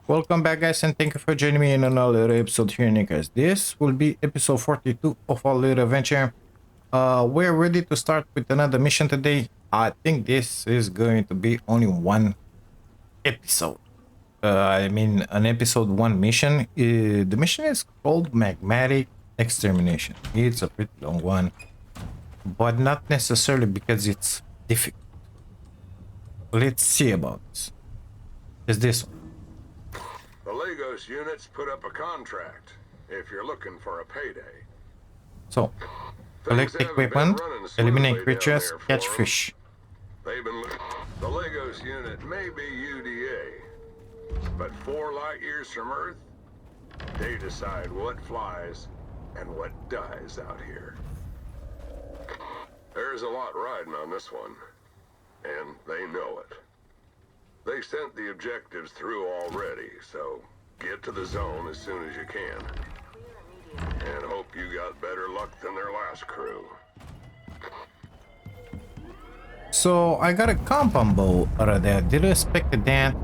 Welcome back, guys, and thank you for joining me in another episode here in Icarus. This will be episode 42 of our little adventure. We're ready to start with another mission today. I think this is going to be only one episode. An episode one mission. The mission is called Magmatic Extermination. It's a pretty long one, but not necessarily because it's difficult. Let's see about this. Is this one? The Lagos units put up a contract if you're looking for a payday. So, Things collect haven't been equipment, running eliminate smoothly creatures, down there catch for 'em. fish. They've been the Lagos unit may be UDA, but 4 light years from Earth, they decide what flies and what dies out here. There's a lot riding on this one, and they know it. They sent the objectives through already, so get to the zone as soon as you can. And hope you got better luck than their last crew. So I got a compound bow out of there. Didn't expect that.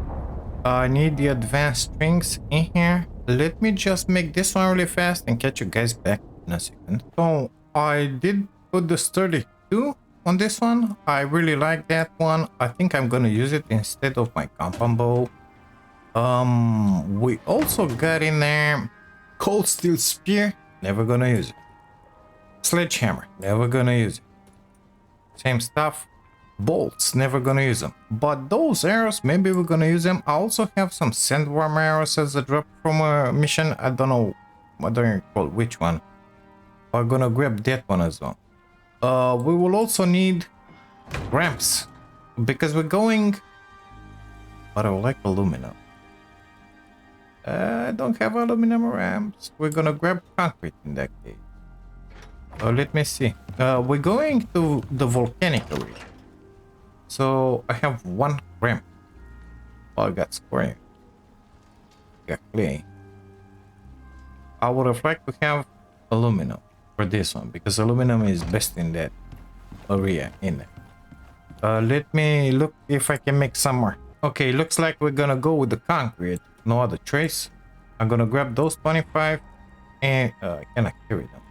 I need the advanced strings in here. Let me just make this one really fast and catch you guys back in a second. So I did put the sturdy 2 on this one. I really like that one. I think I'm gonna use it instead of my compound bow. We also got in there cold steel spear. Never gonna use it. Sledgehammer. Never gonna use it. Same stuff. Bolts, never gonna use them. But those arrows, maybe we're gonna use them. I also have some sandworm arrows as a drop from a mission. I don't know, I don't recall which one. I'm gonna grab that one as well. We will also need ramps because we're going. But I would like aluminum. I don't have aluminum ramps. We're gonna grab concrete in that case. Let me see. We're going to the volcanic area. So I have 1 ramp. Oh, I got square. Got clay. I would have liked to have aluminum for this one because aluminum is best in that area in there. Let me look if I can make some more. Okay, looks like we're gonna go with the concrete. No other trace. I'm gonna grab those 25 and can I carry them?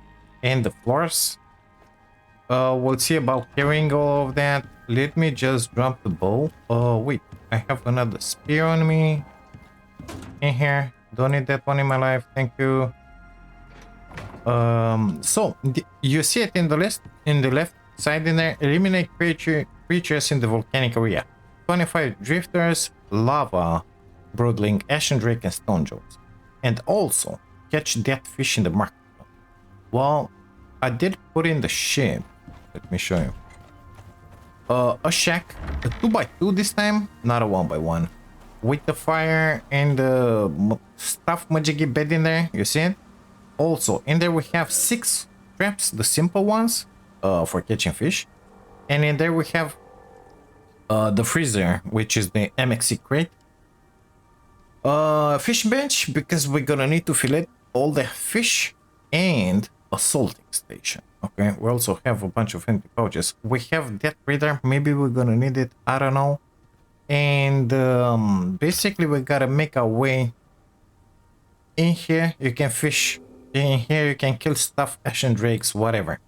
And the floors. We'll see about carrying all of that. Let me just drop the bow. Wait, I have another spear on me in here. Don't need that one in my life. Thank you. You see it in the left side in there. Eliminate creatures in the volcanic area. 25 drifters, lava, broodling, Ashen drake, and stone jewels. And also catch dead fish in the market. Well, I did put in the ship. Let me show you. A shack, a 2x2 this time, not a 1x1. With the fire and the stuff majiggy bed in there, you see it? Also, in there we have 6 traps, the simple ones, for catching fish. And in there we have the freezer, which is the MXC crate. Fish bench, because we're gonna need to fillet all the fish, and a salting station. Okay, we also have a bunch of empty pouches. We have that reader, maybe we're gonna need it, I don't know. And basically we gotta make our way in here. You can fish in here, you can kill stuff, Ashen drakes, whatever,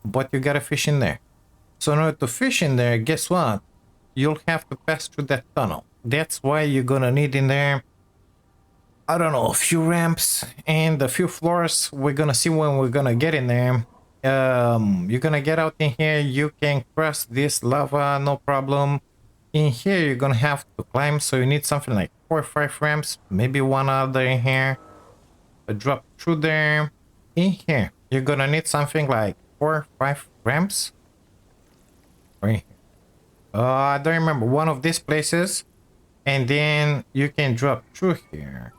but you gotta fish in there. So in order to fish in there, guess what, you'll have to pass through that tunnel. That's why you're gonna need in there, I don't know, a few ramps and a few floors. We're gonna see when we're gonna get in there. You're gonna get out in here. You can cross this lava, no problem. In here, you're gonna have to climb, so you need something like 4 or 5 ramps, maybe 1 other in here. A drop through there. In here, you're gonna need something like 4 or 5 ramps. Right here. I don't remember, one of these places, and then you can drop through here.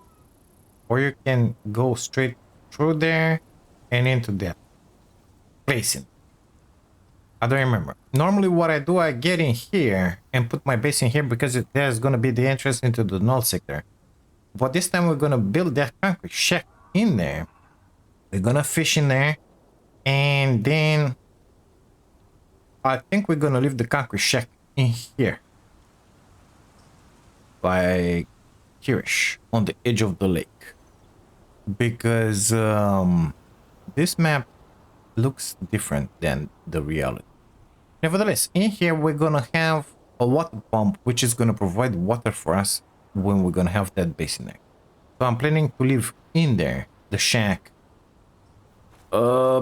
Or you can go straight through there and into that place. I don't remember. Normally what I do, I get in here and put my base in here because there's going to be the entrance into the null sector. But this time we're going to build that concrete shack in there. We're going to fish in there. And then I think we're going to leave the concrete shack in here. Like frontierish on the edge of the lake, because this map looks different than the reality. Nevertheless, in here we're gonna have a water pump which is gonna provide water for us when we're gonna have that base in there. So I'm planning to live in there, the shack.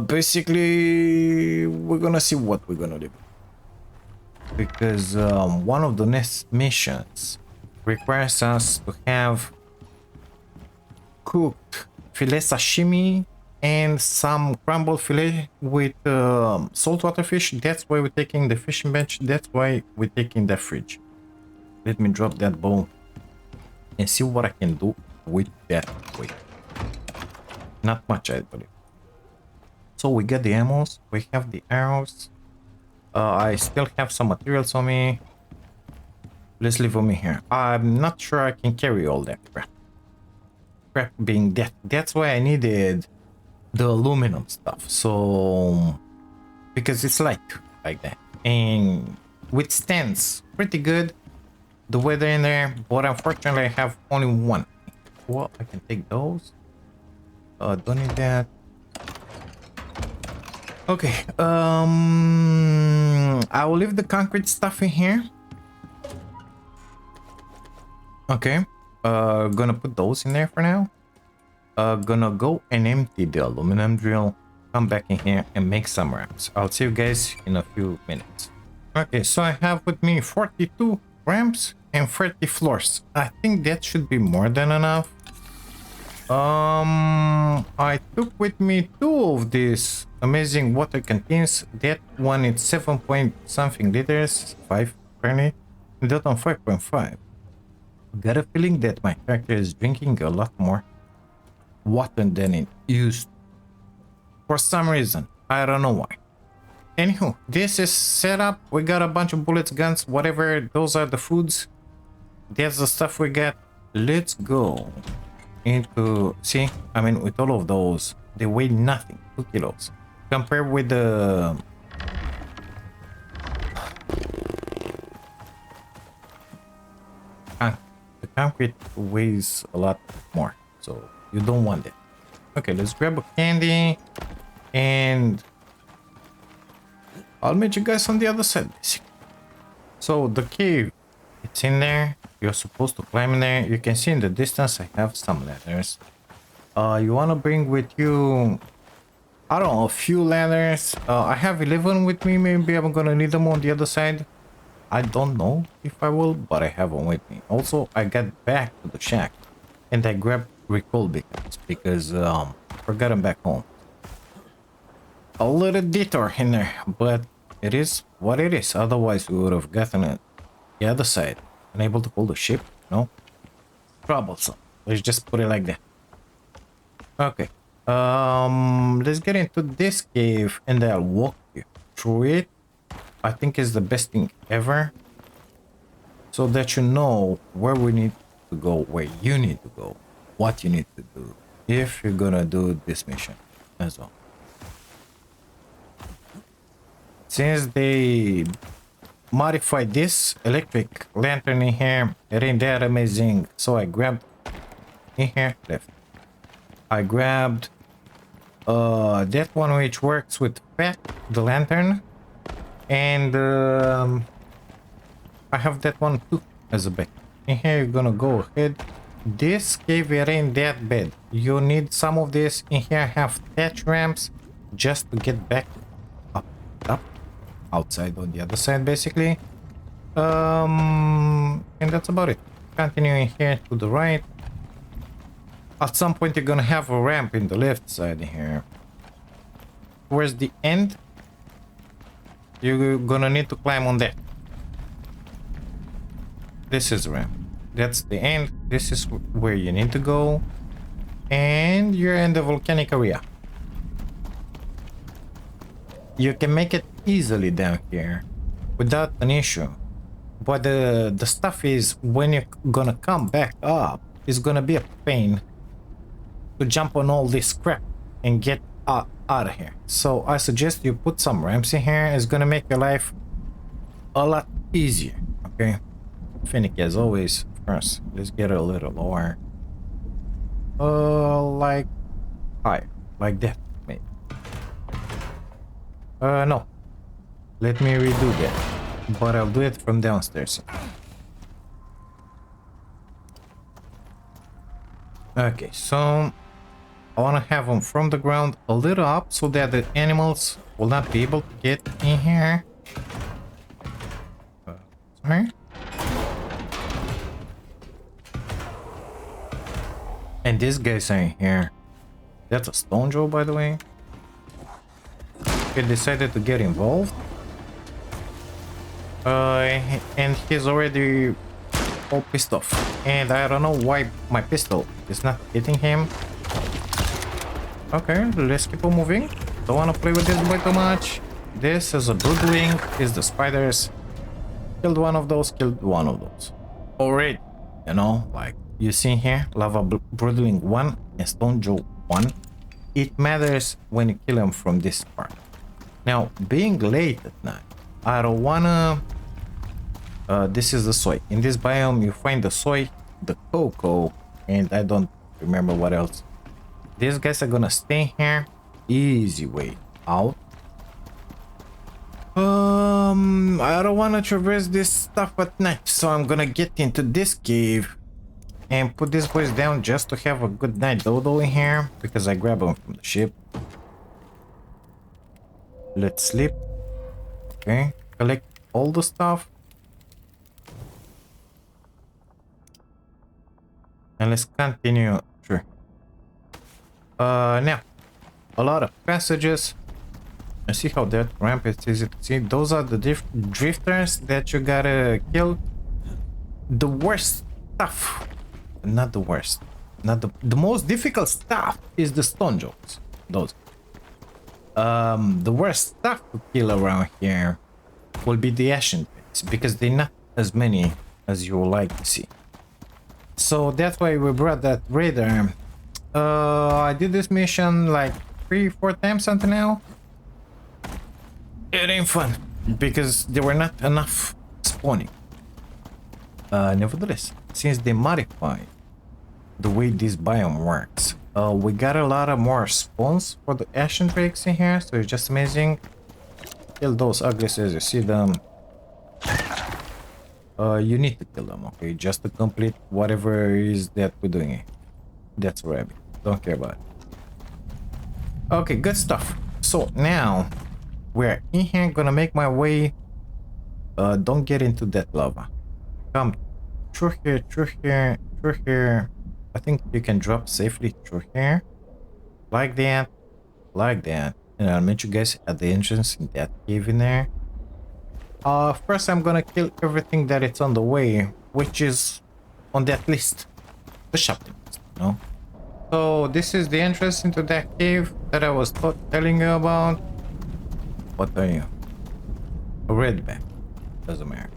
Basically we're gonna see what we're gonna do, because one of the next missions requires us to have cooked filet sashimi and some crumbled filet with saltwater fish. That's why we're taking the fishing bench. That's why we're taking the fridge. Let me drop that bow and see what I can do with that weight. Not much, I believe. So we got the ammos, we have the arrows. I still have some materials on me. Let's leave them in here. I'm not sure I can carry all that crap. Crap being that. That's why I needed the aluminum stuff. So, because it's light like that and withstands pretty good the weather in there. But unfortunately, I have only one. Well, I can take those. Don't need that. Okay, I will leave the concrete stuff in here. Okay, gonna put those in there for now. Gonna go and empty the aluminum drill, come back in here and make some ramps. I'll see you guys in a few minutes. Okay, so I have with me 42 ramps and 30 floors. I think that should be more than enough. I took with me 2 of these amazing water canteens. That one is 7 point something liters, 5 apparently, and that one 5.5. Got a feeling that my character is drinking a lot more water than it used for some reason. I don't know why. Anywho, this is set up. We got a bunch of bullets, guns, whatever. Those are the foods. That's the stuff we got. Let's go into, see, I mean, with all of those, they weigh nothing, 2 kilos compared with the concrete weighs a lot more, so you don't want that. Okay, let's grab a candy and I'll meet you guys on the other side, basically. So the cave, it's in there. You're supposed to climb in there. You can see in the distance I have some ladders. You want to bring with you, I don't know, a few ladders. I have 11 with me. Maybe I'm gonna need them on the other side. I don't know if I will, but I have them with me. Also, I got back to the shack and I grabbed recall beacons because forgot them back home. A little detour in there, but it is what it is. Otherwise we would have gotten it the other side. Unable to pull the ship, no? Troublesome. Let's just put it like that. Okay. Let's get into this cave and I'll walk you through it. I think it's the best thing ever. So that you know where we need to go, where you need to go, what you need to do if you're gonna do this mission as well. Since they modified this electric lantern in here, it ain't that amazing. So I grabbed in here, left. I grabbed that one which works with Pat, the lantern, and I have that one too as a back. In here you're gonna go ahead. This cave it ain't that bad. You need some of this. In here I have thatch ramps just to get back up, outside on the other side basically. And that's about it. Continuing here to the right. At some point you're gonna have a ramp in the left side here. Towards the end you're gonna need to climb on that. This is a ramp. That's the end. This is where you need to go. And you're in the volcanic area. You can make it easily down here without an issue. But the stuff is when you're gonna come back up, it's gonna be a pain to jump on all this crap and get out of here. So I suggest you put some ramps in here. It's gonna make your life a lot easier. Okay, finicky as always, of first. Let's get a little lower. Like higher, like that, maybe. No. Let me redo that, but I'll do it from downstairs. Okay, so I want to have them from the ground a little up so that the animals will not be able to get in here. Sorry. And this guy's in here. That's a stone jaw, by the way. He decided to get involved. And he's already all pissed off. And I don't know why my pistol is not hitting him. Okay, let's keep on moving. Don't want to play with this boy too much. This is a broodwing. Is the spiders. Killed one of those, killed one of those. Already, you know, like you see here, lava broodwing 1 and stone jaw 1. It matters when you kill them from this part. Now, being late at night, I don't wanna... this is the soy. In this biome, you find the soy, the cocoa, and I don't remember what else. These guys are gonna stay here. Easy way out. I don't wanna traverse this stuff at night, so I'm gonna get into this cave and put these boys down just to have a good night dodo in here, because I grabbed them from the ship. Let's sleep. Okay, collect all the stuff. And let's continue through. Now, a lot of passages. I see how that ramp is easy to see. Those are the drifters that you gotta kill. The worst stuff, not the worst, not the most difficult stuff is the stone jaws. Those. The worst stuff to kill around here will be the Ashen pits, because they're not as many as you would like to see. So that's why we brought that radar. I did this mission like 3-4 times until now. It ain't fun because there were not enough spawning. Nevertheless, since they modified the way this biome works, we got a lot of more spawns for the Ashen drakes in here, so it's just amazing. Kill those uglies as you see them. You need to kill them, okay, just to complete whatever it is that we're doing here. That's a rabbit, don't care about it. Okay, good stuff. So now we're in here, gonna make my way. Don't get into that lava. Come through here, through here, through here. I think you can drop safely through here, like that, like that, and I'll meet you guys at the entrance in that cave in there. First I'm gonna kill everything that it's on the way, which is on that list, the shopping list, you know. So this is the entrance into that cave that I was telling you about. What are you? A redback. Doesn't matter.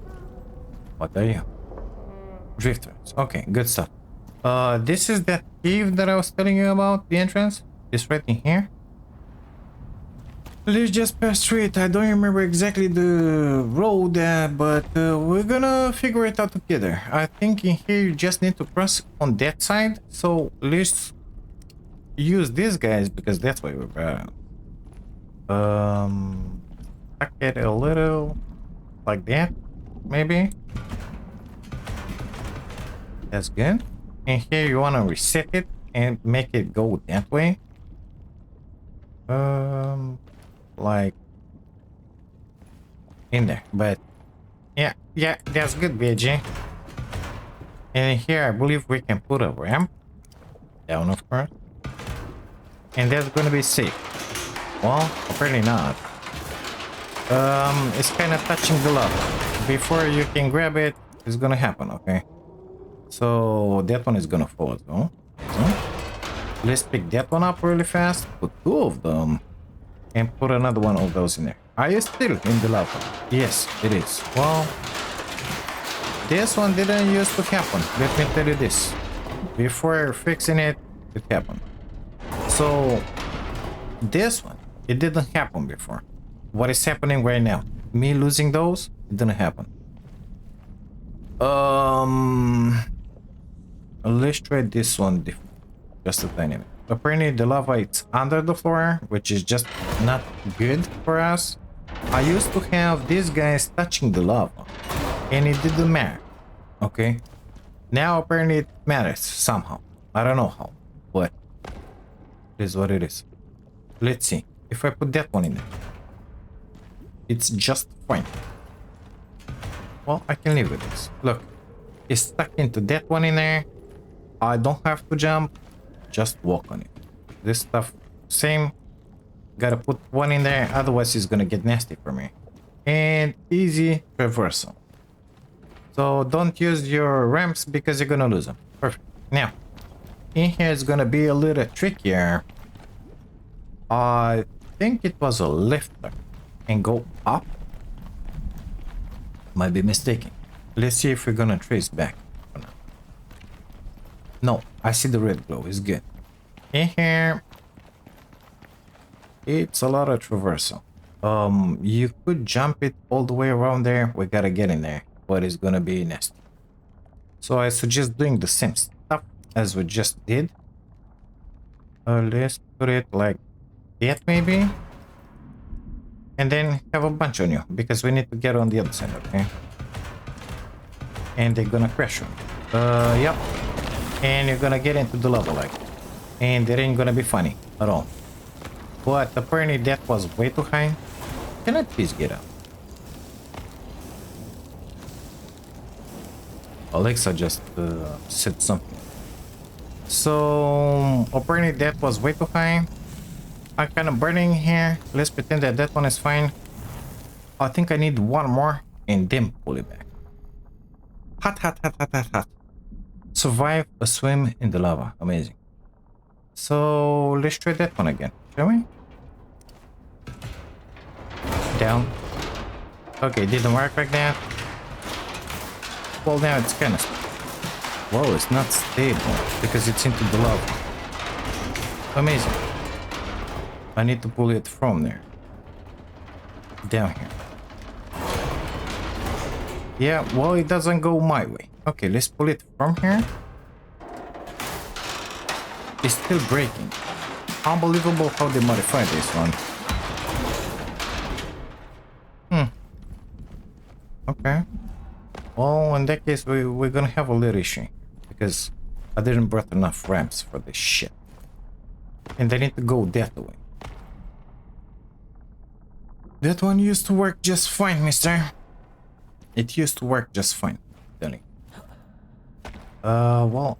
What are you? Drifters. Okay, good stuff. This is that cave that I was telling you about, the entrance. It's right in here. Let's just pass through it. I don't remember exactly the road, but we're gonna figure it out together. I think in here you just need to press on that side. So let's use these guys because that's why we're bad. Tuck it a little like that, maybe. That's good. And here you want to reset it and make it go that way. Like in there, but yeah, that's good, BG. And here I believe we can put a ramp down, of course, and that's gonna be safe. Well, apparently not. It's kind of touching the lock. Before you can grab it, it's gonna happen, okay? So that one is gonna fall as well. So let's pick that one up really fast. Put 2 of them. And put another one of those in there. Are you still in the lava? Yes, it is. Well, this one didn't used to happen. Let me tell you this. Before fixing it, it happened. So this one, it didn't happen before. What is happening right now? Me losing those, it didn't happen. let's try this one different. Just a tiny bit. Apparently the lava it's under the floor, which is just not good for us. I used to have these guys touching the lava and it didn't matter. Okay. Now apparently it matters somehow. I don't know how, but it is what it is. Let's see. If I put that one in there, it's just fine. Well, I can live with this. Look, it's stuck into that one in there. I don't have to jump, just walk on it. This stuff, same. Gotta put one in there, otherwise it's gonna get nasty for me. And easy traversal. So don't use your ramps because you're gonna lose them. Perfect. Now, in here is gonna be a little trickier. I think it was a lifter and go up. Might be mistaken. Let's see if we're gonna trace back. No, I see the red glow. It's good. In here, it's a lot of traversal. You could jump it all the way around there. We gotta get in there, but it's gonna be nasty. So I suggest doing the same stuff as we just did. Let's put it like that maybe. And then have a bunch on you, because we need to get on the other side, okay? And they're gonna crash on you. Yep. And you're gonna get into the lava like. And it ain't gonna be funny at all. But apparently that was way too high. Can I please get up? Alexa just said something. So apparently that was way too high. I'm kind of burning here. Let's pretend that that one is fine. I think I need one more and then pull it back. Hot, hot, hot, hot, hot, hot. Survive a swim in the lava. Amazing. So let's try that one again, shall we? Down. Okay, didn't work like that. Well, now it's kind of... Whoa, it's not stable because it's into the lava. Amazing. I need to pull it from there. Down here. Yeah, well, it doesn't go my way. Okay, let's pull it from here. It's still breaking. Unbelievable how they modified this one. Okay. Well, in that case, we're gonna have a little issue. Because I didn't brought enough ramps for this shit. And they need to go that way. That one used to work just fine, mister. It used to work just fine, Danny. Well,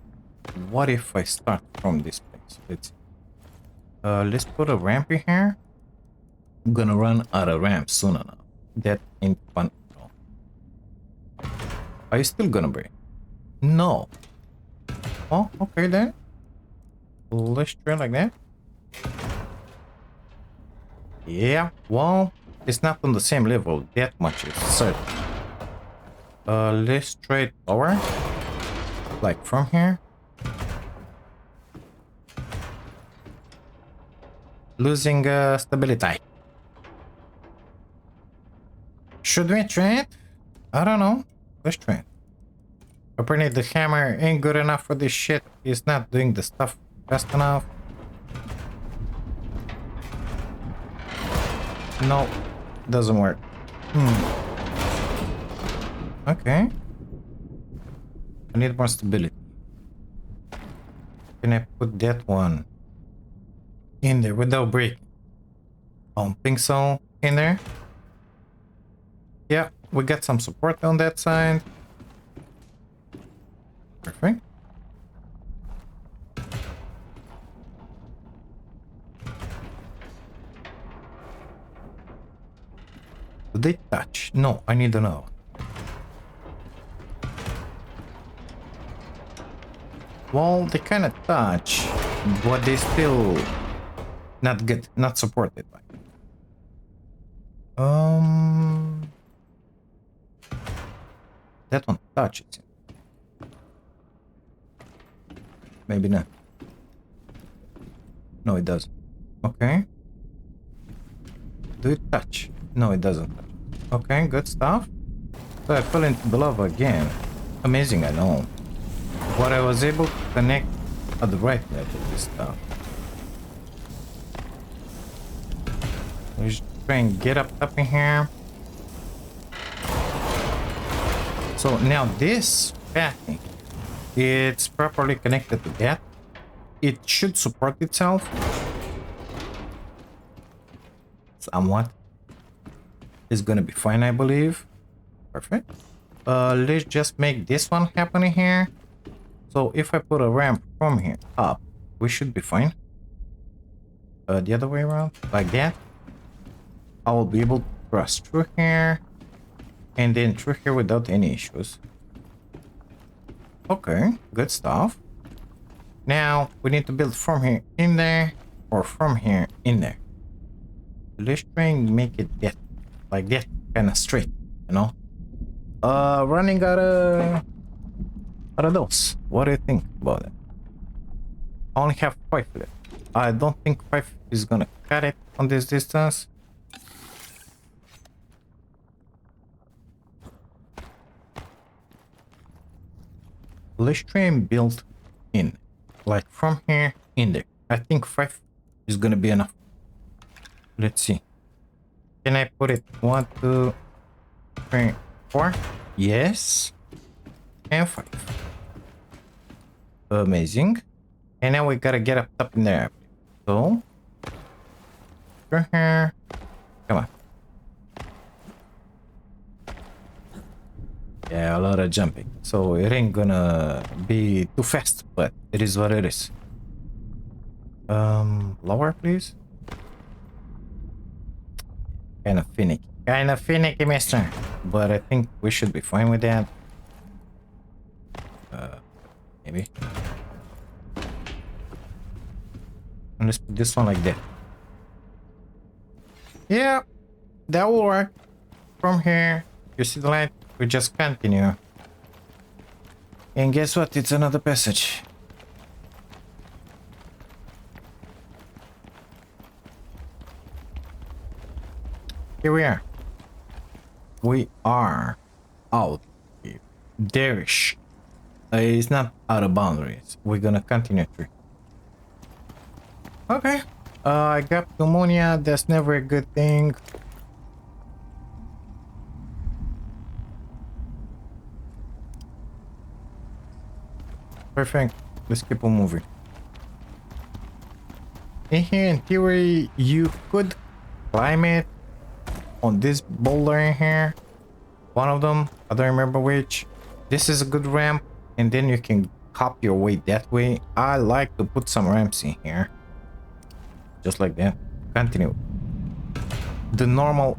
what if I start from this place? Let's put a ramp in here. I'm gonna run out of ramps soon enough. That ain't fun at all. Are you still gonna break? No. Oh, okay then. Let's try like that. Yeah, well, it's not on the same level that much, is certain. Let's try it lower. Like from here. Losing stability. Should we try it? I don't know. Let's try it. Apparently the hammer ain't good enough for this shit. It's not doing the stuff fast enough. No, doesn't work. Okay. I need more stability. Can I put that one in there without breaking? I don't think so. In there? Yeah, we got some support on that side. Perfect. Do they touch? No, I need to know. Well, they kind of touch, but they still not good, not supported by. That one touches it. Maybe not. No, it doesn't. Okay. Do it touch? No, it doesn't touch. Okay, good stuff. So I fell into the lava again. Amazing, I know. But I was able to connect at the right level this stuff. Let's try and get up in here. So now this pathing, it's properly connected to that. It should support itself somewhat. It's gonna be fine, I believe. Perfect. Let's just make this one happen here. So if I put a ramp from here up, we should be fine. The other way around, like that. I will be able to cross through here and then through here without any issues. Okay, good stuff. Now we need to build from here in there or from here in there. Let's try and make it that, like that, kind of straight, you know. Running out of those. What do you think about it? I only have 5 left. I don't think 5 is gonna cut it on this distance. Let's try and build in, like from here in there. I think 5 is gonna be enough. Let's see. Can I put it 1, 2, 3, 4? Yes. And 5. Amazing. And now we gotta get up top in there. So, through here. Come on. Yeah, a lot of jumping. So it ain't gonna be too fast, but it is what it is. Lower, please. Kind of finicky, mister. But I think we should be fine with that. Maybe. And let's put this one like that. Yeah, that will work. From here, you see the light? We just continue. And guess what? It's another passage. Here we are. We are out. There-ish. It's not out of boundaries. We're gonna continue through. Okay. I got pneumonia. That's never a good thing. Perfect. Let's keep on moving. In here, in theory, you could climb it on this boulder in here. One of them, I don't remember which. This is a good ramp, and then you can hop your way that way. I like to put some ramps in here. Just like that. Continue. The normal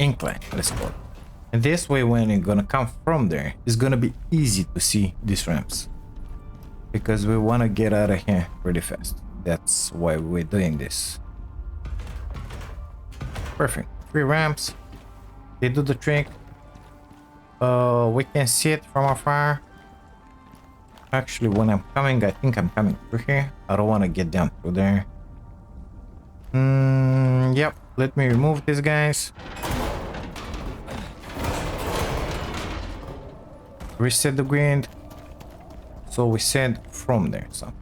incline, let's call it. And this way, when you're gonna come from there, it's gonna be easy to see these ramps. Because we want to get out of here pretty fast. That's why we're doing this. Perfect. 3 ramps. They do the trick. We can see it from afar. Actually, when I'm coming, I think I'm coming through here. I don't want to get down through there. Yep. Let me remove these guys. Reset the grid. So we said from there, so.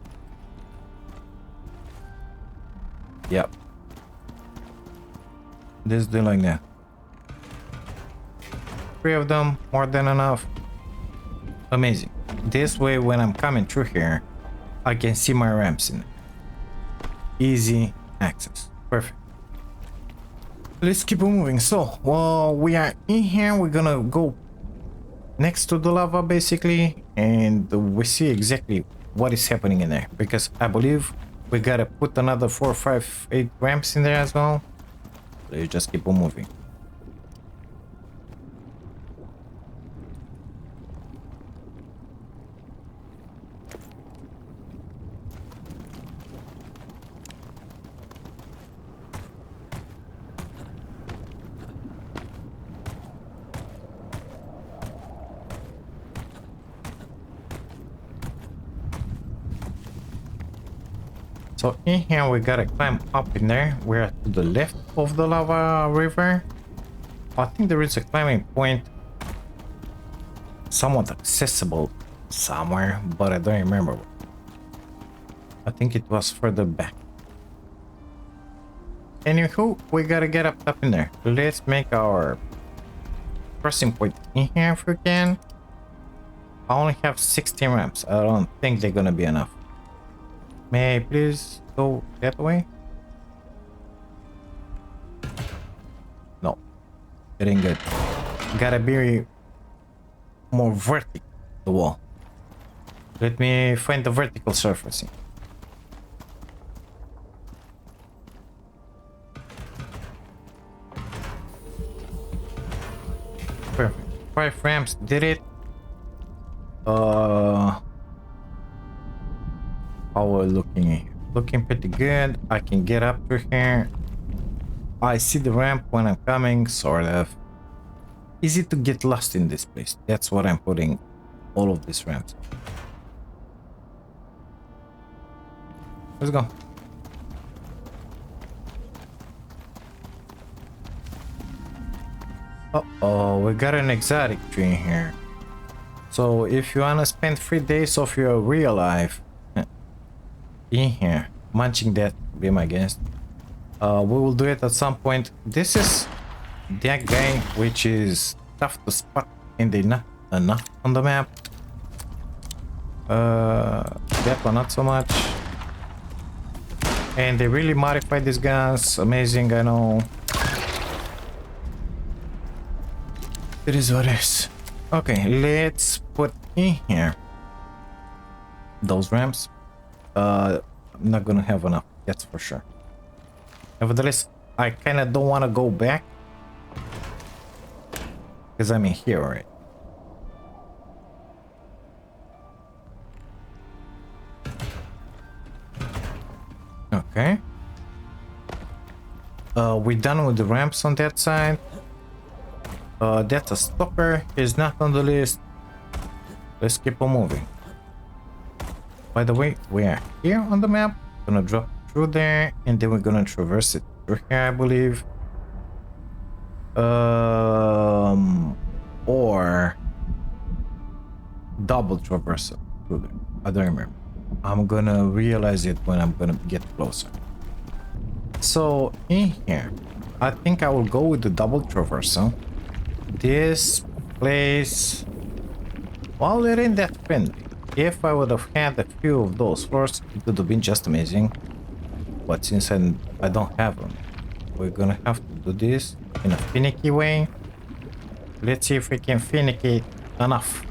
Yep. Just do like that. 3 of them, more than enough. Amazing. This way, when I'm coming through here, I can see my ramps in it. Easy access. Perfect. Let's keep on moving. So, while we are in here, we're gonna go next to the lava basically, and we see exactly what is happening in there, because I believe we gotta put another 4, 5, 8 ramps in there as well. Let's just keep on moving. So in here we gotta climb up in there. We're to the left of the lava river. I think there is a climbing point somewhat accessible somewhere, but I don't remember. I think it was further back. Anywho, we gotta get up in there. Let's make our crossing point in here if we can. I only have 16 ramps. I don't think they're gonna be enough. May I please go that way? No, it ain't good. Gotta be more vertical, the wall. Let me find the vertical surfacing. Perfect. 5 ramps did it. How are we looking here? Looking pretty good. I can get up to here. I see the ramp when I'm coming, sort of. Easy to get lost in this place. That's what I'm putting all of these ramps. Let's go. Uh-oh, we got an exotic tree here. So if you wanna spend 3 days of your real life in here, munching that, be my guest. We will do it at some point. This is that guy, which is tough to spot and they not enough on the map. That one not so much. And they really modified these guns. Amazing, I know. It is what it is. Okay, let's put in here those ramps. I'm not gonna have enough, that's for sure. Nevertheless, I kind of don't want to go back because I'm in here already. Okay. We're done with the ramps on that side. That's a stalker. He's not on the list. Let's keep on moving. By the way, we are here on the map. Gonna drop through there, and then we're gonna traverse it through here, I believe. Or double traversal through there. I don't remember. I'm gonna realize it when I'm gonna get closer. So in here, I think I will go with the double traversal. This place, well, they're in that friendly. If I would have had a few of those floors, it would have been just amazing. But since I don't have them, we're gonna have to do this in a finicky way. Let's see if we can finicky enough.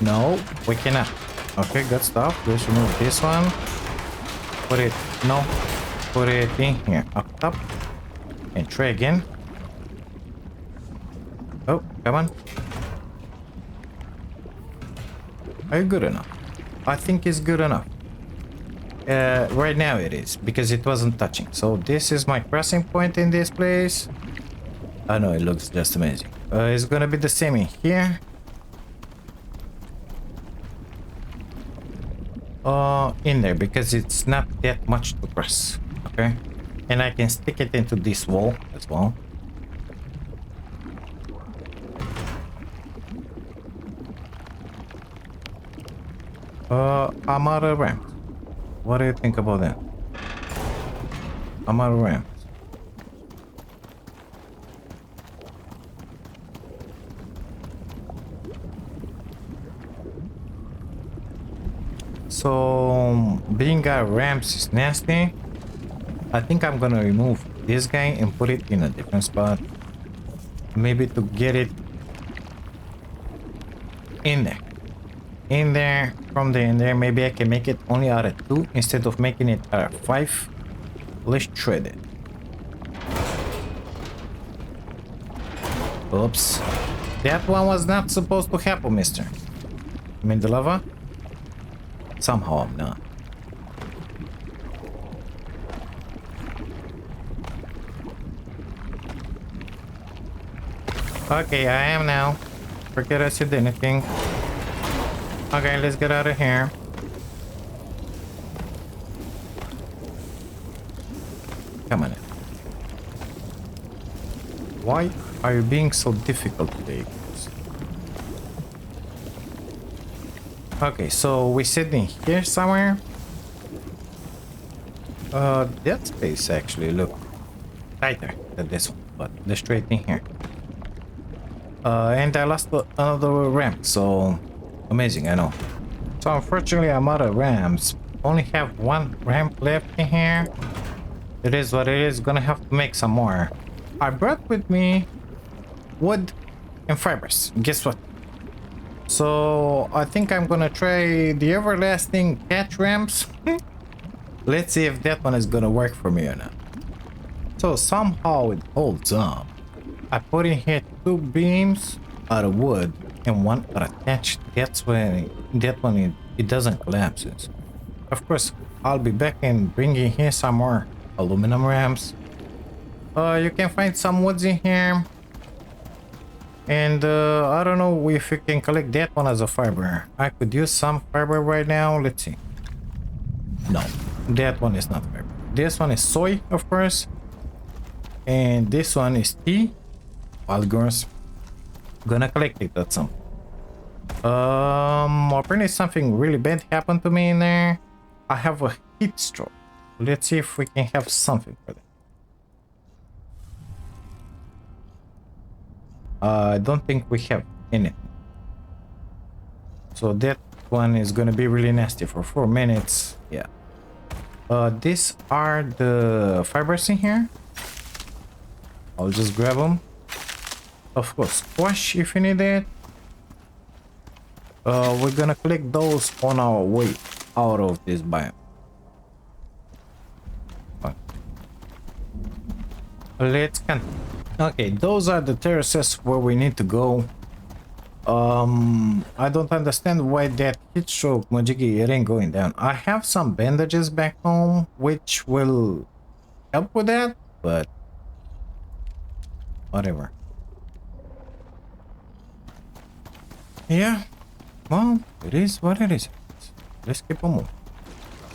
No, we cannot. Okay, good stuff. Let's remove this one. Put it, no, put it in here, up top. And try again. Oh, come on. Are you good enough? I think it's good enough. Right now it is, because it wasn't touching. So this is my crossing point in this place. I know, it looks just amazing. It's gonna be the same in here. In there, because it's not that much to press. Okay? And I can stick it into this wall as well. I'm out of ramps. What do you think about that? I'm out of ramps. So being out of ramps is nasty. I think I'm gonna remove this guy and put it in a different spot. Maybe to get it in there. In there, from there in there. Maybe I can make it only out of 2 instead of making it out of 5. Let's try it. Oops. That one was not supposed to happen, mister. I'm in the lava? Somehow I'm not. Okay, I am now. Forget I said anything. Okay, let's get out of here. Come on in. Why are you being so difficult today? Okay, so we're sitting here somewhere. That space actually look tighter than this one, but let's try it in here. And I lost another ramp, so amazing, I know. So unfortunately I'm out of ramps. Only have one ramp left in here. It is what it is, gonna have to make some more. I brought with me wood and fibers. Guess what? So I think I'm gonna try the everlasting catch ramps. Let's see if that one is gonna work for me or not. So somehow it holds up. I put in here 2 beams out of wood and 1 out of thatch. That's when it doesn't collapse. Of course, I'll be back and bring in here some more aluminum ramps. You can find some woods in here. And I don't know if you can collect that one as a fiber. I could use some fiber right now. Let's see. No, that one is not fiber. This one is soy, of course. And this one is tea. Wild girls. Gonna collect it at some. Apparently something really bad happened to me in there. I have a heat stroke. Let's see if we can have something for that. I don't think we have anything. So that one is gonna be really nasty for 4 minutes. Yeah. These are the fibers in here. I'll just grab them. Of course, squash if you need it. We're gonna collect those on our way out of this biome. Let's continue. Okay, those are the terraces where we need to go. I don't understand why that Heatstroke Majiki it ain't going down. I have some bandages back home which will help with that, but whatever. Yeah, well, it is what it is. Let's keep on moving.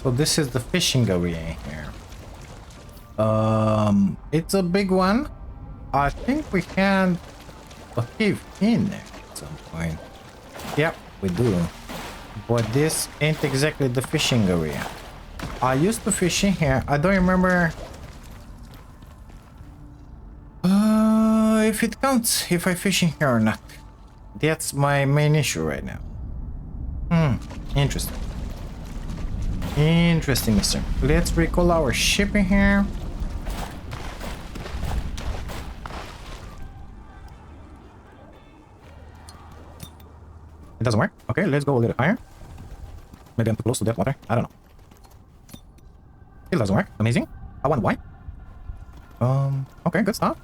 So this is the fishing area here. It's a big one. I think we can cave in there at some point. Yep, we do. But this ain't exactly the fishing area. I used to fish in here. I don't remember if it counts if I fish in here or not. That's my main issue right now. Interesting. Interesting, mister. Let's recall our ship in here. It doesn't work. Okay, let's go a little higher. Maybe I'm too close to that water. I don't know. It doesn't work. Amazing. I want why. Okay, good stuff.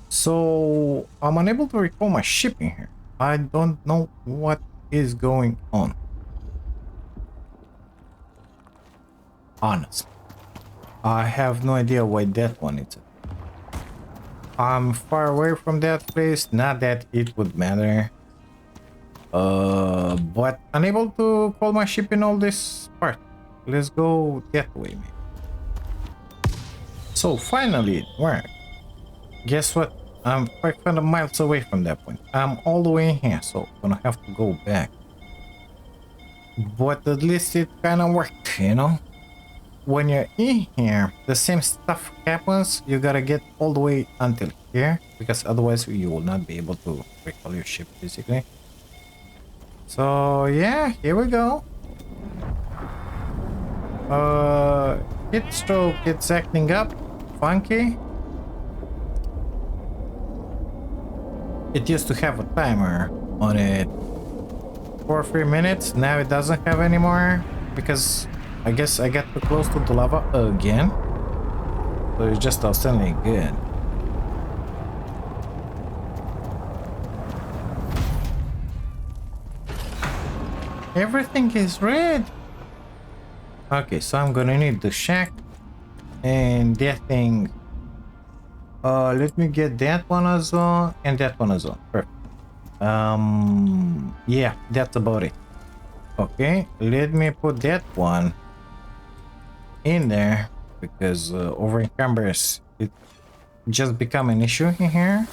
So I'm unable to recall my ship in here. I don't know what is going on. Honestly, I have no idea why that one is. I'm far away from that place. Not that it would matter. But unable to call my ship in all this part. Let's go that way, maybe. So finally it worked. Guess what? I'm 500 miles away from that point. I'm all the way in here, so I'm gonna have to go back. But at least it kind of worked, you know? When you're in here, the same stuff happens. You gotta get all the way until here, because otherwise you will not be able to recall your ship, basically. So yeah, here we go. Heatstroke, it's acting up. Funky. It used to have a timer on it for 3 minutes. Now it doesn't have anymore because I guess I got too close to the lava again. So it's just outstandingly good. Everything is red. Okay, so I'm gonna need the shack and that thing. Let me get that one as well and that one as well. Perfect. Yeah, that's about it. Okay, let me put that one in there because over encumbers it just become an issue in here.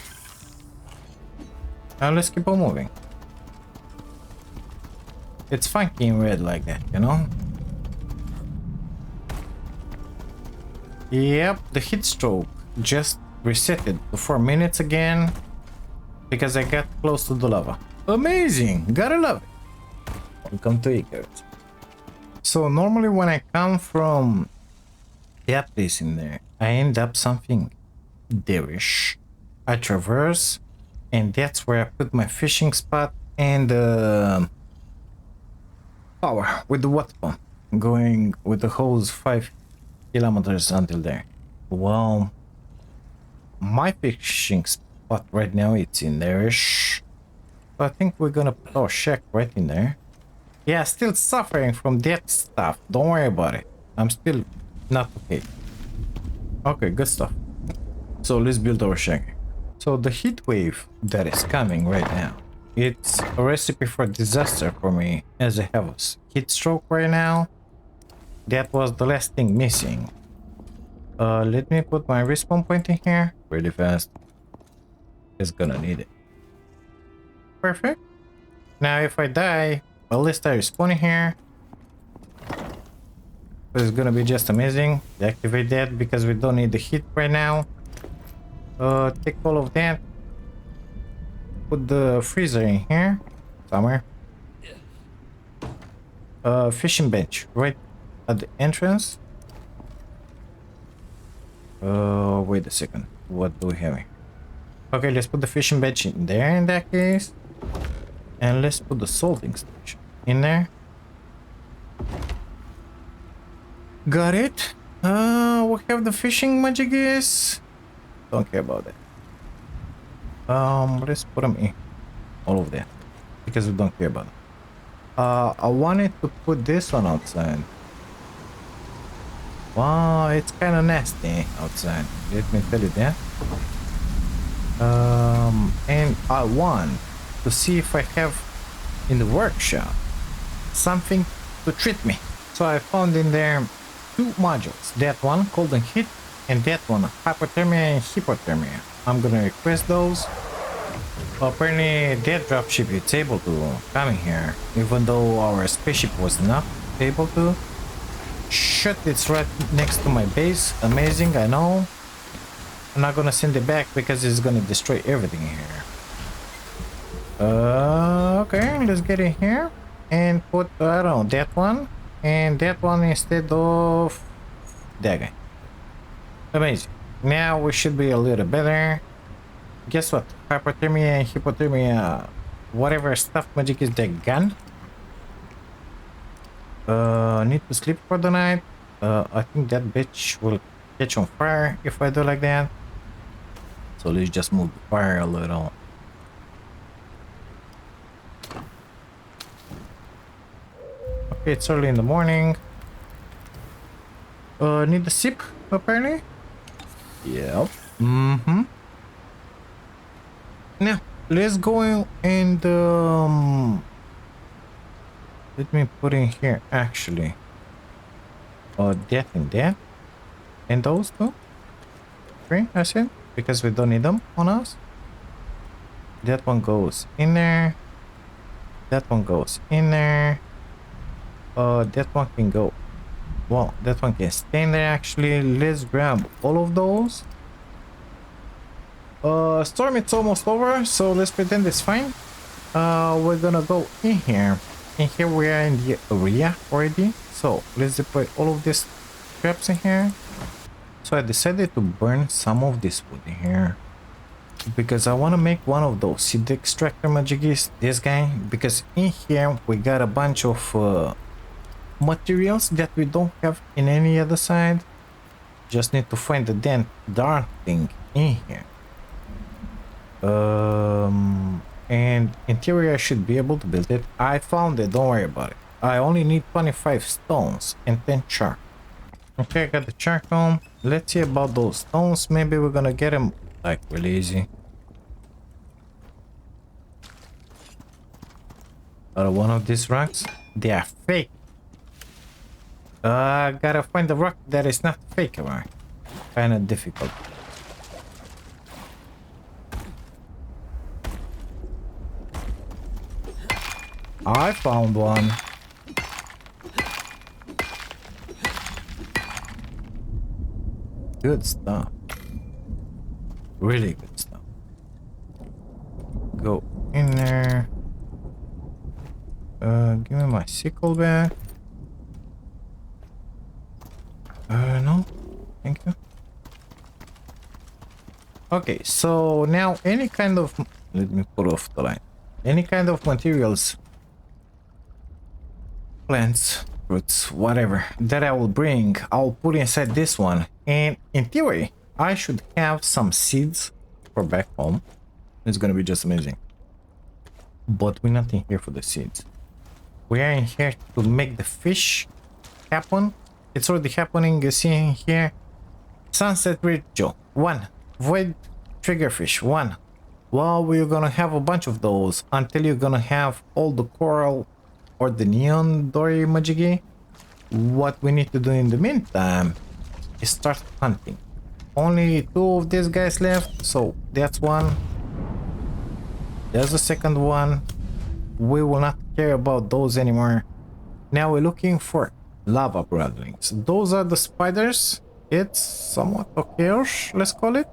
Now let's keep on moving. It's funky in red like that, you know? Yep, the heat stroke just reset it to 4 minutes again because I got close to the lava. Amazing! Gotta love it. Welcome to Icarus. So normally when I come from that place in there, I end up something there-ish. I traverse and that's where I put my fishing spot and power with the water pump going with the hose 5 kilometers until there. Well, my fishing spot right now it's in there-ish. I think we're gonna put our shack right in there. Yeah, still suffering from that stuff. Don't worry about it. I'm still not okay. Okay, good stuff. So let's build our shack. So the heat wave that is coming right now, it's a recipe for disaster for me as I have a heat stroke right now. That was the last thing missing. Let me put my respawn point in here really fast. It's gonna need it. Perfect. Now if I die, at least I respawn in here. It's gonna be just amazing. Deactivate that because we don't need the heat right now. Take all of that. Put the freezer in here somewhere. Fishing bench right at the entrance. Wait a second. What do we have here? Okay, let's put the fishing bench in there in that case. And let's put the salting station in there. Got it. We have the fishing magicus. Don't care about that. Let's put them in. All of that. Because we don't care about them. I wanted to put this one outside. Wow, it's kind of nasty outside. Let me tell you that. And I want to see if I have in the workshop something to treat me. So I found in there 2 modules. That one called the heat and that one hypothermia and hypothermia. I'm gonna request those. Apparently that dropship is able to come in here even though our spaceship was not able to. Shit, it's right next to my base. Amazing, I know. I'm not gonna send it back because it's gonna destroy everything here. Okay, let's get in here and put, I don't know, that one and that one instead of that guy. Amazing. Now we should be a little better. Guess what? Hypothermia and hypothermia, whatever stuff magic is that gun. Need to sleep for the night. I think that bitch will catch on fire if I do like that. So let's just move the fire a little. Okay, it's early in the morning. Need a sip apparently. Yep. Now let's go and let me put in here actually. That and that. And those two. Okay, I said. Because we don't need them on us. That one goes in there. That one goes in there. That one can go. Well, that one can stay in there actually. Let's grab all of those. Storm, it's almost over, so let's pretend it's fine. We're gonna go in here. And here we are in the area already. So let's deploy all of these traps in here. So I decided to burn some of this wood in here because I want to make one of those seed extractor magicus, this guy, because in here we got a bunch of materials that we don't have in any other side. Just need to find the damn darn thing in here. And in theory I should be able to build it. I found it, don't worry about it. I only need 25 stones and 10 charcoal. Okay, I got the charcoal. Let's see about those stones. Maybe we're gonna get them like really easy. Out of one of these rocks. They are fake. Gotta find the rock that is not fake, right? Kinda difficult. I found one. Good stuff. Really good stuff. Go in there. Give me my sickle back. No. Thank you. Okay, so now any kind of... Let me put off the line. Any kind of materials, plants, fruits, whatever, that I will bring, I'll put inside this one. And in theory, I should have some seeds for back home. It's gonna be just amazing. But we're not in here for the seeds. We are in here to make the fish happen. It's already happening. You see in here. Sunset Ritual 1. Void Triggerfish 1. Well, we're gonna have a bunch of those until you're gonna have all the coral or the neon dory majigi. What we need to do in the meantime is start hunting. Only 2 of these guys left, so that's one. There's the second one. We will not care about those anymore. Now we're looking for lava broodlings. Those are the spiders. It's somewhat okay-ish, let's call it.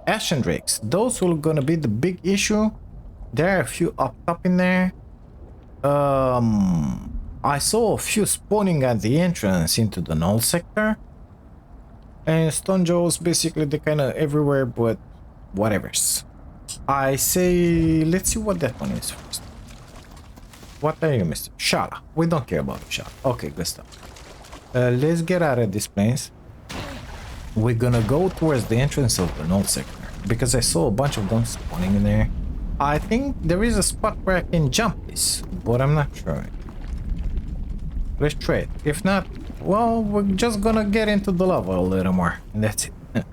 Ashen drakes. Those will gonna be the big issue. There are a few up top in there. I saw a few spawning at the entrance into the null sector. And stone jaws, basically they're kinda everywhere, but whatever's. I say, let's see what that one is first. What are you, Mr. Shala? We don't care about Shala. Okay, good stuff. Let's get out of this place. We're gonna go towards the entrance of the null sector because I saw a bunch of them spawning in there. I think there is a spot where I can jump this, but I'm not sure. Let's try it. If not, well, we're just gonna get into the lava a little more, and that's it.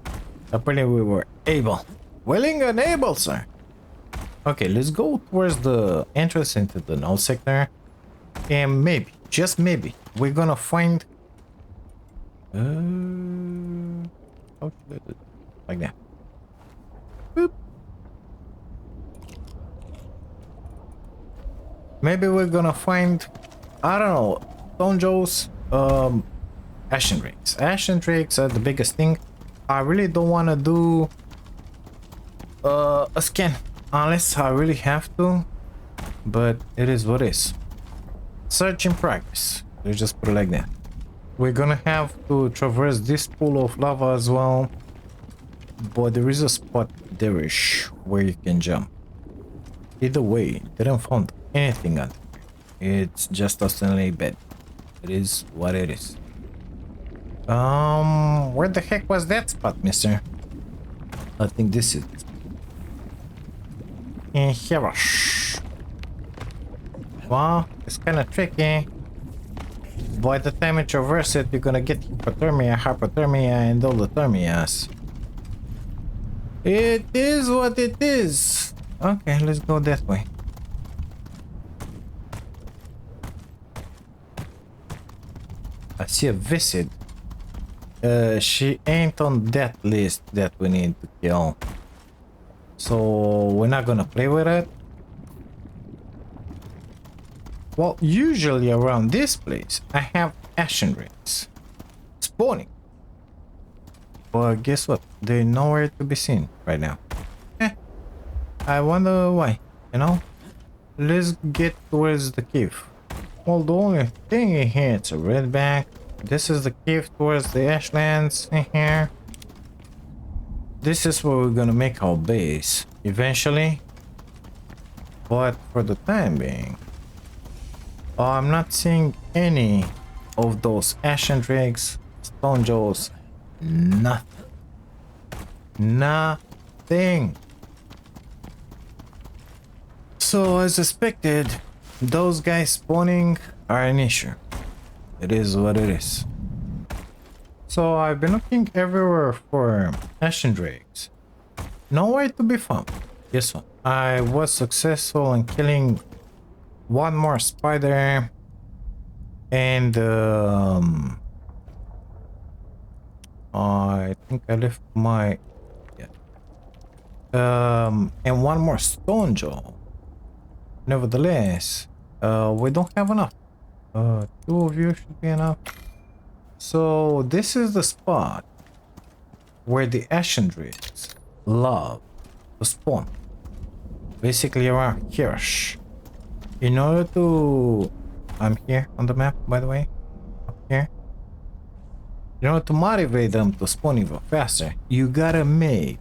Apparently we were able. Willing and able, sir. Okay, let's go towards the entrance into the null sector. And maybe, just maybe, we're gonna find... how should I do it? Like that. Boop. Maybe we're gonna find, I don't know, stone jaws, ashen drakes. Ashen drakes are the biggest thing. I really don't want to do a scan unless I really have to, but it is what it is. Search in progress. Let's just put it like that. We're gonna have to traverse this pool of lava as well, but there is a spot there-ish where you can jump. Either way, didn't find anything under there. It's just ostensibly bad. It is what it is. Where the heck was that spot, mister? I think this is it. In here. Well, it's kind of tricky. By the time you traverse it, you're gonna get hypothermia, and all the thermias. It is what it is. Okay, let's go that way. I see a visit. She ain't on that list that we need to kill. So we're not gonna play with it. Well, usually around this place, I have ashen drakes spawning. But guess what? They're nowhere to be seen right now. I wonder why, you know? Let's get towards the cave. Well, the only thing in here, it's a red back. This is the cave towards the ashlands in here. This is where we're gonna make our base eventually. But for the time being, I'm not seeing any of those ashen drakes, stone jaws, nothing. Nothing. So as expected, those guys spawning are an issue. It is what it is. So I've been looking everywhere for ashen drakes. Nowhere to be found. Guess what? I was successful in killing one more spider. And I think I left my, yeah. And one more stone jaw. Nevertheless, we don't have enough. Two of you should be enough. So this is the spot where the Ashen Druids love to spawn. Basically around here. In order to... I'm here on the map, by the way. Up here. In order to motivate them to spawn even faster, you gotta make...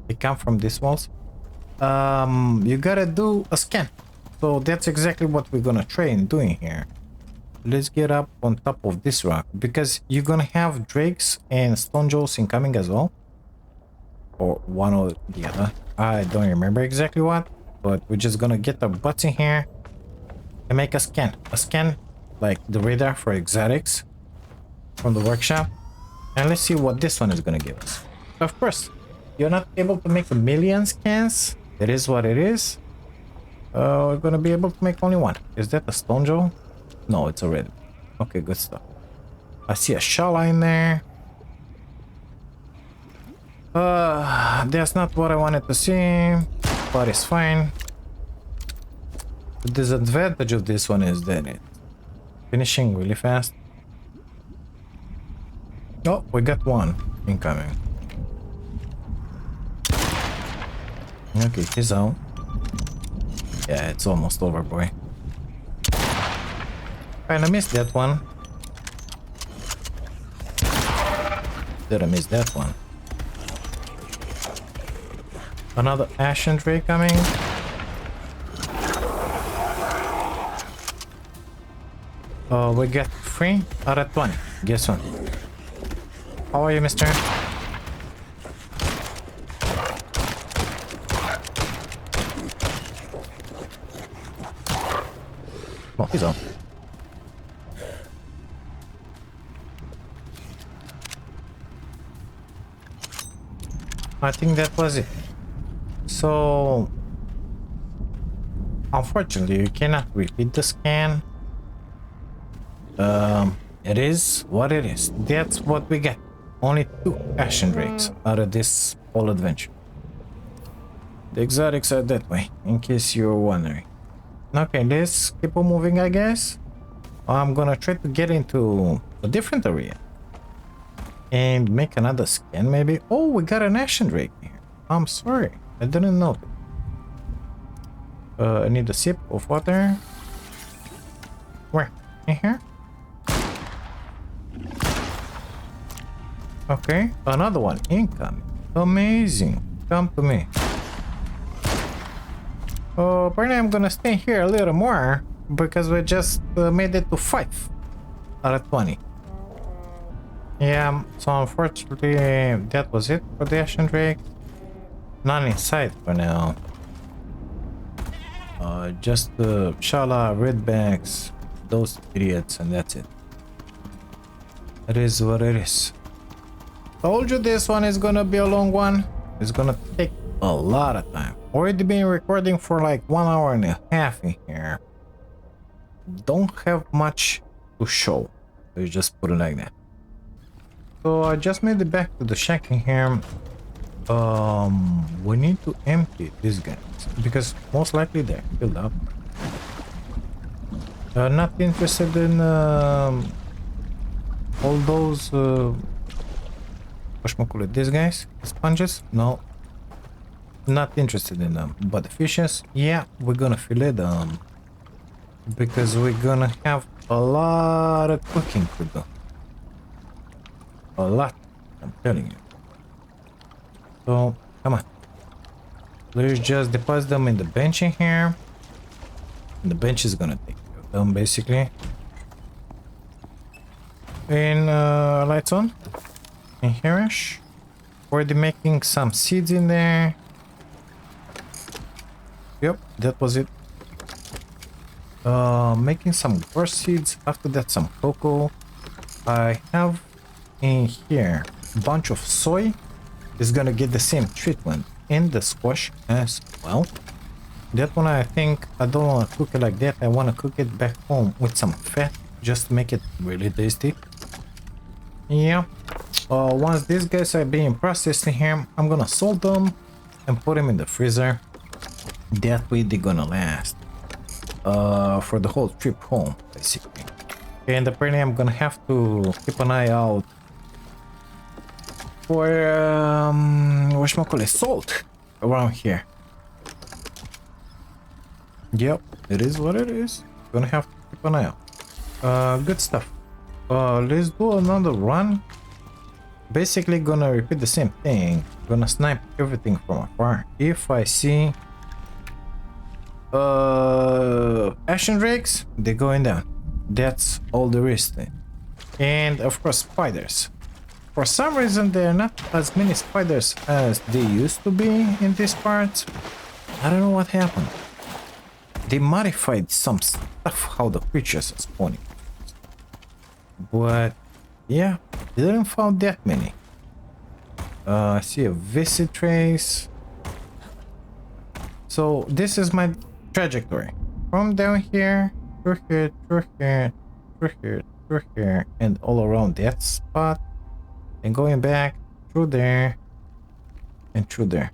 They come from these walls. You gotta do a scan. So that's exactly what we're gonna train doing here. Let's get up on top of this rock, because you're gonna have drakes and stone jewels incoming as well, or one or the other. I don't remember exactly what, but we're just gonna get our butts in here and make a scan like the radar for exotics from the workshop, and let's see what this one is gonna give us. Of course, you're not able to make a million scans. It is what it is. We're gonna be able to make only one. Is that a stone jewel? No, it's a red. Okay, good stuff. I see a shala in there. That's not what I wanted to see, but it's fine. The disadvantage of this one is that it's finishing really fast. Oh, we got one incoming. Okay, he's out. Yeah, it's almost over, boy. Kinda missed that one. Did I miss that one? Another Ashen Drake coming. We get 3 out of 20. Guess what? How are you, mister? Oh, he's on. I think that was it. So, unfortunately, you cannot repeat the scan. It is what it is. That's what we get. Only 2 Ashen Drakes out of this whole adventure. The exotics are that way, in case you're wondering. Okay, let's keep on moving, I guess. I'm gonna try to get into a different area and make another scan, maybe. Oh, we got an Ashen Drake here. I'm sorry, I didn't know that. I need a sip of water. Where? In here? Okay, another one incoming. Amazing. Come to me. Apparently I'm gonna stay here a little more because we just made it to 5 out of 20. Yeah, so unfortunately that was it for the Ashen Drake. Not inside for now. Just the Shala, Redbacks, those idiots, and that's it. It is what it is. Told you this one is gonna be a long one. It's gonna take a lot of time. Already been recording for like 1 hour and a half in here. Don't have much to show. Let's just put it like that. So I just made it back to the shack in here. We need to empty these guys because most likely they're filled up. Not interested in all those these guys, sponges. No, not interested in them. But the fishes, yeah, we're gonna fillet them because we're gonna have a lot of cooking to do. A lot, I'm telling you. So come on, let's just deposit them in the bench in here. And the bench is gonna take care of them basically. And lights on. In here-ish. Already making some seeds in there. Yep, that was it. Making some gorse seeds. After that, some cocoa. I have in here a bunch of soy. Is gonna get the same treatment in the squash as well. That one I think I don't want to cook it like that. I want to cook it back home with some fat just to make it really tasty. Yeah. Once these guys are being processed in here, I'm gonna salt them and put them in the freezer. That way they're gonna last for the whole trip home, basically. And apparently I'm gonna have to keep an eye out for whatchamacallit, salt around here. Yep, it is what it is. Gonna have to keep an eye out. Good stuff. Let's do another run. Basically gonna repeat the same thing. Gonna snipe everything from afar. If I see Ashen rakes, they're going down. That's all there is to it. And of course spiders. For some reason there are not as many spiders as they used to be in this part. I don't know what happened. They modified some stuff how the creatures are spawning. But yeah, didn't found that many. I see a visit trace. So this is my trajectory. From down here, through here, through here, through here, through here, and all around that spot. And going back through there and through there.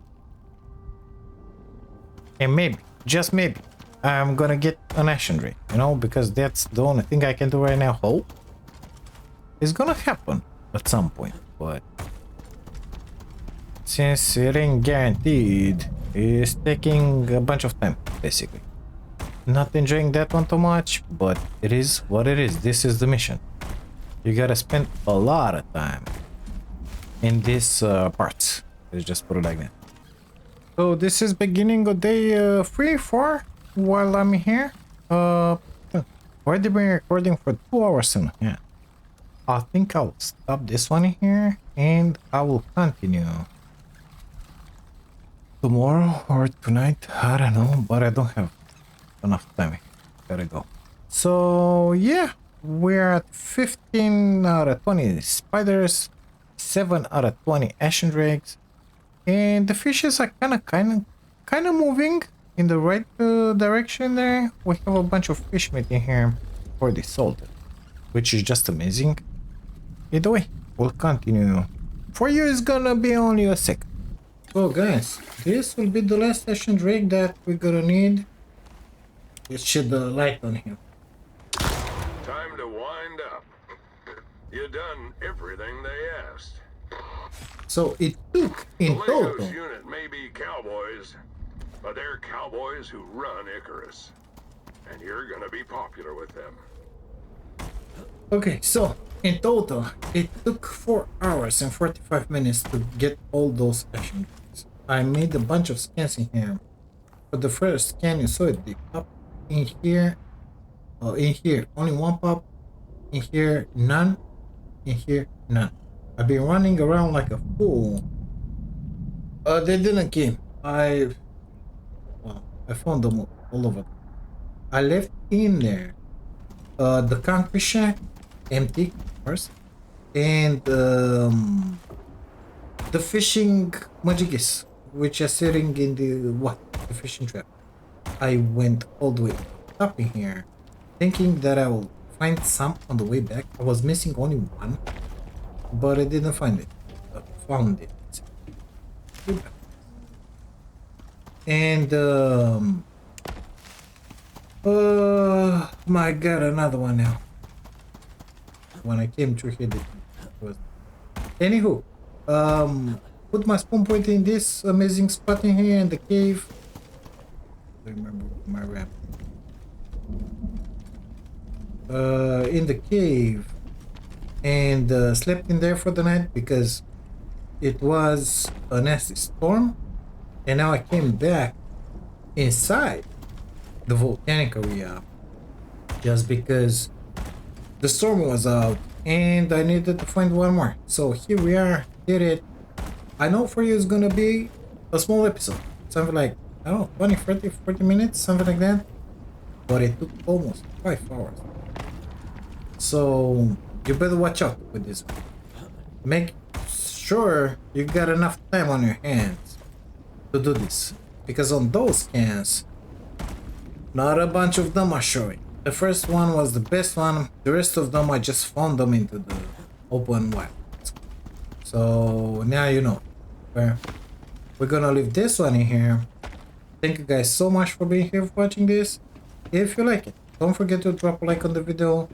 And maybe, just maybe, I'm gonna get an Ashen ray, you know, because that's the only thing I can do right now. Hope it's gonna happen at some point, but since it ain't guaranteed, it's taking a bunch of time, basically. Not enjoying that one too much, but it is what it is. This is the mission. You gotta spend a lot of time in this part. Let's just put it like that. So this is beginning of day 3, 4 while I'm here. Already been recording for 2 hours and a half. I think I'll stop this one here and I will continue tomorrow or tonight. I don't know, but I don't have enough time. Gotta go. So yeah, we're at 15 out of 20 spiders, 7 out of 20 Ashen rakes, and the fishes are kind of moving in the right direction there. We have a bunch of fish meat in here already salted, which is just amazing. Either way, we'll continue. For you, it's gonna be only a second. So guys, this will be the last Ashen rake that we're gonna need. Let's shed the light on him. Time to wind up. You done everything they asked. So it took in The total. Legos unit may be cowboys, but they're cowboys who run Icarus. And you're gonna be popular with them. Okay, so in total, it took 4 hours and 45 minutes to get all those Ashen rakes. I made a bunch of scans in here. For the first scan, you saw it, the pop in here, only one pop, in here, none, in here, none. I've been running around like a fool. They didn't came. I found them all over. I left in there the concrete shack empty, of course, and the fishing majigis, which are sitting in the fishing trap. I went all the way up in here, thinking that I will find some on the way back. I was missing only one, but I didn't find it. I found it. And my god, another one now. When I came through here, it was. Anywho, put my spawn point in this amazing spot in here in the cave. I remember my rap. In the cave, and slept in there for the night because it was a nasty storm, and now I came back inside the volcanic area just because the storm was out and I needed to find one more. So here we are, did it. I know for you it's gonna be a small episode, something like, I don't know, 20, 30, 40 minutes, something like that, but it took almost 5 hours. So you better watch out with this one. Make sure you got enough time on your hands to do this, because on those scans, not a bunch of them are showing. The first one was the best one. The rest of them I just found them into the open wild. So now you know. Okay. We're gonna leave this one in here. Thank you guys so much for being here, for watching this. If you like it, don't forget to drop a like on the video.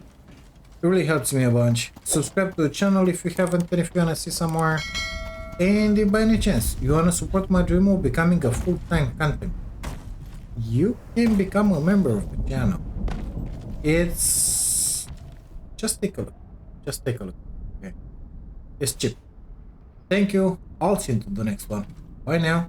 It really helps me a bunch. Subscribe to the channel if you haven't, and if you wanna see some more. And if by any chance you wanna support my dream of becoming a full-time content, you can become a member of the channel. It's just take a look. Just take a look. Okay. It's cheap. Thank you. I'll see you to the next one. Bye now.